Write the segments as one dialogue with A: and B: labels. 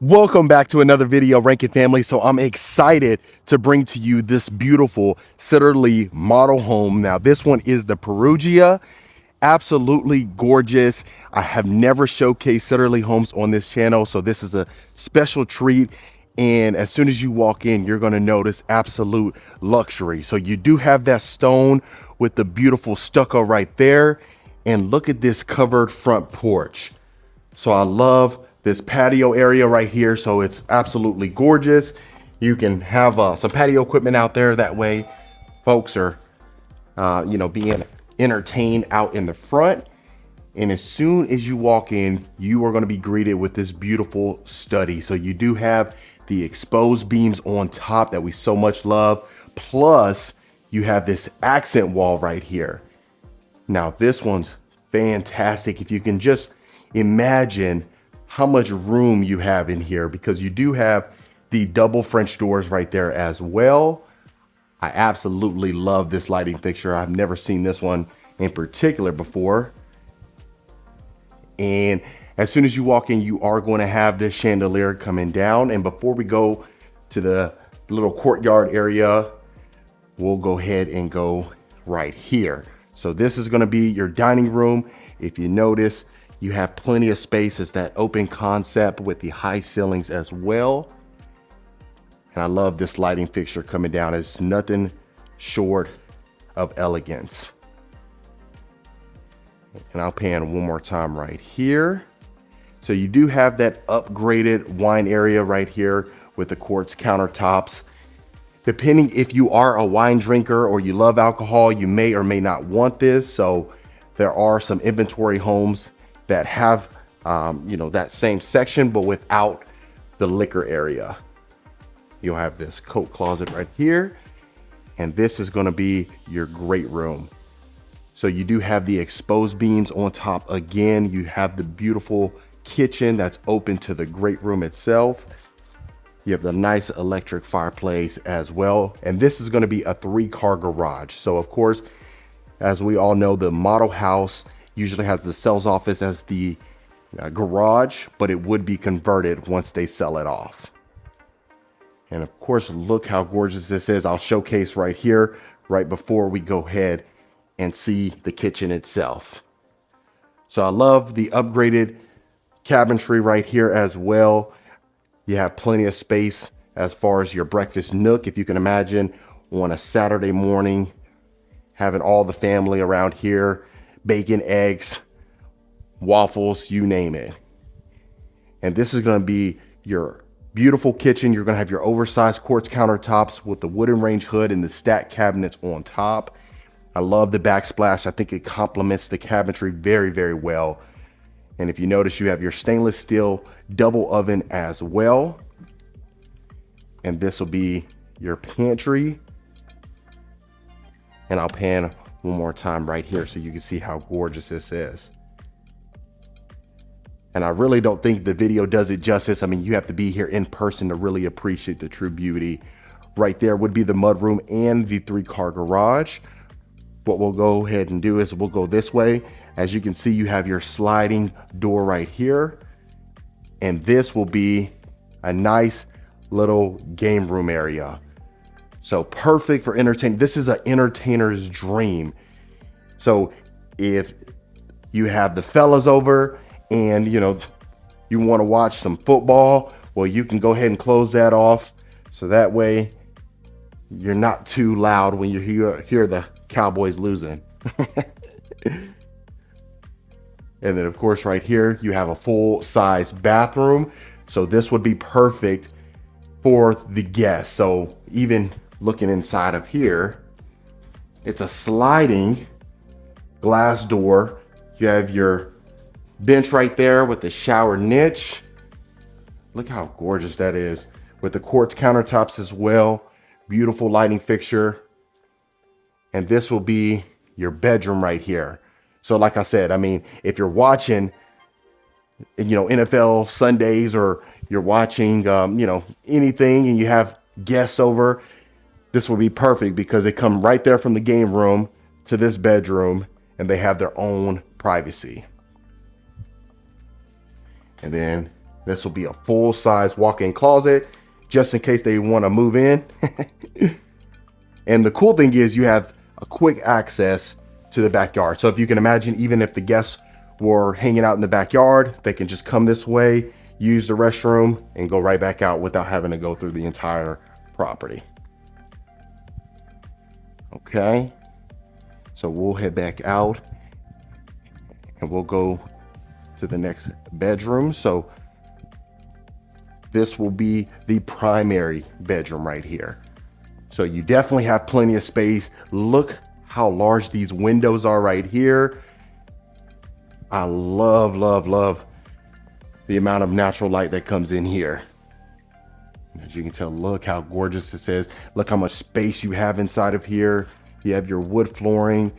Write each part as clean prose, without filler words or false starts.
A: Welcome back to another video, Rankin family. So I'm excited to bring to you this beautiful Sitterly model home. Now this one is the Perugia. Absolutely gorgeous. I have never showcased Sitterle Homes on this channel, so this is a special treat. And as soon as you walk in, you're going to notice absolute luxury. So you do have that stone with the beautiful stucco right there. And look at this covered front porch. So I love this patio area right here. So it's absolutely gorgeous. You can have some patio equipment out there. That way folks are, being entertained out in the front. And as soon as you walk in, you are going to be greeted with this beautiful study. So you do have the exposed beams on top that we so much love. Plus you have this accent wall right here. Now this one's fantastic. If you can just imagine how much room you have in here, because you do have the double French doors right there as well. I absolutely love this lighting fixture. I've never seen this one in particular before. And as soon as you walk in, you are going to have this chandelier coming down. And before we go to the little courtyard area, we'll go ahead and go right here. So this is going to be your dining room. If you notice, you have plenty of space. It's that open concept with the high ceilings as well. And I love this lighting fixture coming down. It's nothing short of elegance. And I'll pan one more time right here. So you do have that upgraded wine area right here with the quartz countertops. Depending if you are a wine drinker or you love alcohol, you may or may not want this. So there are some inventory homes that have, that same section, but without the liquor area. You'll have this coat closet right here. And this is gonna be your great room. So you do have the exposed beams on top. Again, you have the beautiful kitchen that's open to the great room itself. You have the nice electric fireplace as well. And this is gonna be a 3-car garage. So of course, as we all know, the model house usually has the sales office as the garage, but it would be converted once they sell it off. And of course, look how gorgeous this is. I'll showcase right here, right before we go ahead and see the kitchen itself. So I love the upgraded cabinetry right here as well. You have plenty of space as far as your breakfast nook. If you can imagine on a Saturday morning, having all the family around here, bacon, eggs, waffles, you name it. And this is going to be your beautiful kitchen. You're going to have your oversized quartz countertops with the wooden range hood and the stacked cabinets on top. I love the backsplash. I think it complements the cabinetry very, very well. And if you notice, you have your stainless steel double oven as well. And this will be your pantry. And I'll pan one more time right here so you can see how gorgeous this is. And I really don't think the video does it justice. I mean, you have to be here in person to really appreciate the true beauty. Right there would be the mudroom and the 3-car garage. What we'll go ahead and do is we'll go this way. As you can see, you have your sliding door right here. And this will be a nice little game room area. So perfect for entertaining. This is an entertainer's dream. So if you have the fellas over and you want to watch some football, well, you can go ahead and close that off. So that way you're not too loud when you hear the Cowboys losing. And then of course right here, you have a full size bathroom. So this would be perfect for the guests. So even looking inside of here, it's a sliding glass door. You have your bench right there with the shower niche. Look how gorgeous that is with the quartz countertops as well. Beautiful lighting fixture. And this will be your bedroom right here. So like I said, I mean, if you're watching, NFL Sundays, or you're watching, anything, and you have guests over, this will be perfect because they come right there from the game room to this bedroom and they have their own privacy. And then This will be a full-size walk-in closet, just in case they want to move in. And the cool thing is you have a quick access to the backyard. So if you can imagine, even if the guests were hanging out in the backyard, they can just come this way, use the restroom, and go right back out without having to go through the entire property. Okay, so we'll head back out and we'll go to the next bedroom. So this will be the primary bedroom right here. So you definitely have plenty of space. Look how large these windows are right here. I love, love, love the amount of natural light that comes in here. As you can tell, look how gorgeous this is. Look how much space you have inside of here. You have your wood flooring,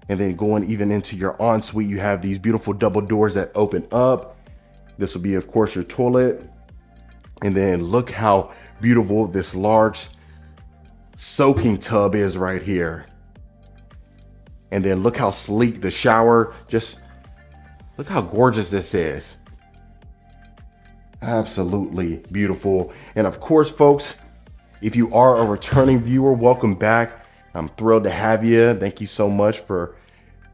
A: and then going even into your ensuite, you have these beautiful double doors that open up. This will be, of course, your toilet. And then look how beautiful this large soaking tub is right here. And then look how sleek the shower, just look how gorgeous this is. Absolutely beautiful. And of course, folks, if you are a returning viewer, welcome back. I'm thrilled to have you. Thank you so much for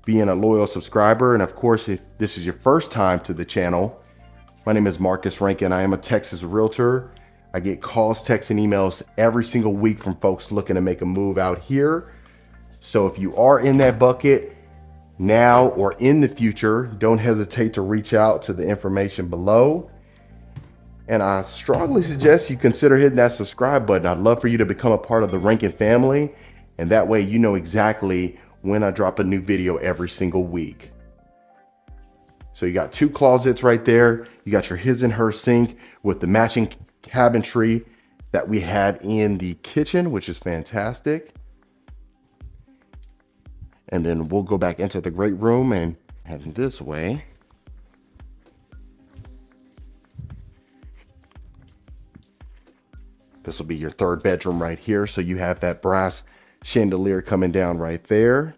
A: being a loyal subscriber. And of course, if this is your first time to the channel, my name is Marcus Rankin. I am a Texas realtor. I get calls, texts, and emails every single week from folks looking to make a move out here. So if you are in that bucket now or in the future, don't hesitate to reach out to the information below. And I strongly suggest you consider hitting that subscribe button. I'd love for you to become a part of the Rankin family. And that way you know exactly when I drop a new video every single week. So you got two closets right there. You got your his and her sink with the matching cabinetry that we had in the kitchen, which is fantastic. And then we'll go back into the great room and head this way. This will be your third bedroom right here. So you have that brass chandelier coming down right there.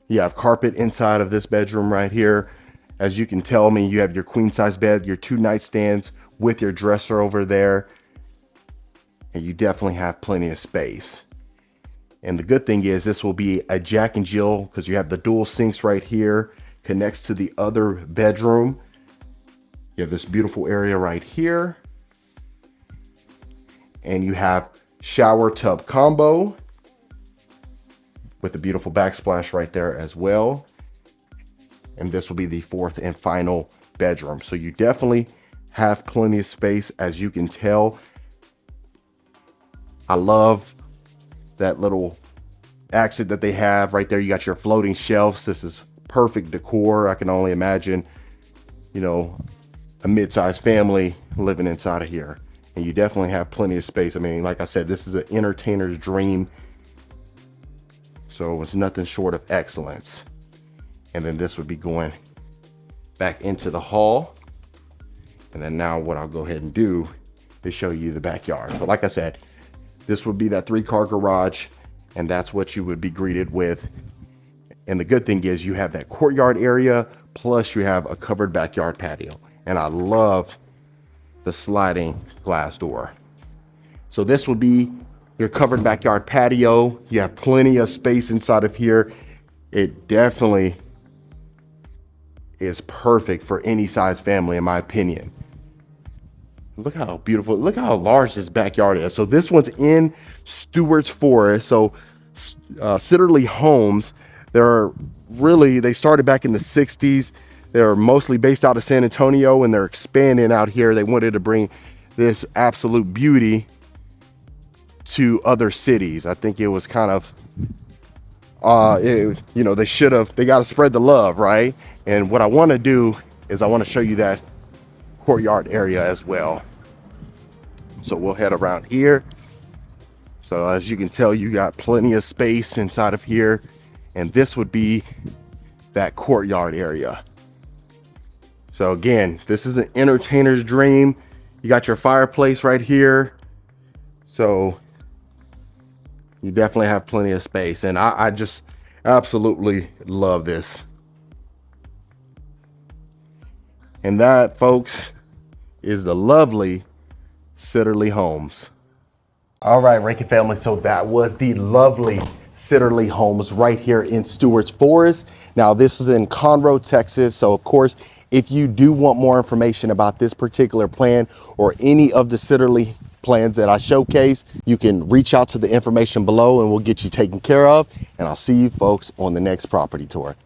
A: You have carpet inside of this bedroom right here. As you can tell me, you have your queen size bed, your two nightstands with your dresser over there. And you definitely have plenty of space. And the good thing is this will be a Jack and Jill because you have the dual sinks right here, connects to the other bedroom. You have this beautiful area right here. And you have shower tub combo with a beautiful backsplash right there as well. And this will be the fourth and final bedroom. So you definitely have plenty of space, as you can tell. I love that little exit that they have right there. You got your floating shelves. This is perfect decor. I can only imagine, you know, a mid-sized family living inside of here. And you definitely have plenty of space. I mean, like I said, this is an entertainer's dream. So it's nothing short of excellence. And then this would be going back into the hall. And then now what I'll go ahead and do is show you the backyard. So like I said, this would be that 3-car garage, and that's what you would be greeted with. And the good thing is you have that courtyard area, plus you have a covered backyard patio. And I love the sliding glass door. So this will be your covered backyard patio. You have plenty of space inside of here. It definitely is perfect for any size family, in my opinion. Look how beautiful, look how large this backyard is. So this one's in Stewart's Forest. So Sitterle Homes, they started back in the 60s. They're mostly based out of San Antonio, and they're expanding out here. They wanted to bring this absolute beauty to other cities. I think it was kind of, they got to spread the love, right? And what I want to do is I want to show you that courtyard area as well. So we'll head around here. So as you can tell, you got plenty of space inside of here. And this would be that courtyard area. So again, this is an entertainer's dream. You got your fireplace right here. So you definitely have plenty of space. And I just absolutely love this. And that, folks, is the lovely Sitterle Homes. All right, Rankin family, so that was the lovely Sitterle Homes right here in Stewart's Forest. Now this is in Conroe, Texas. So of course, if you do want more information about this particular plan or any of the Sitterle plans that I showcase, you can reach out to the information below and we'll get you taken care of. And I'll see you folks on the next property tour.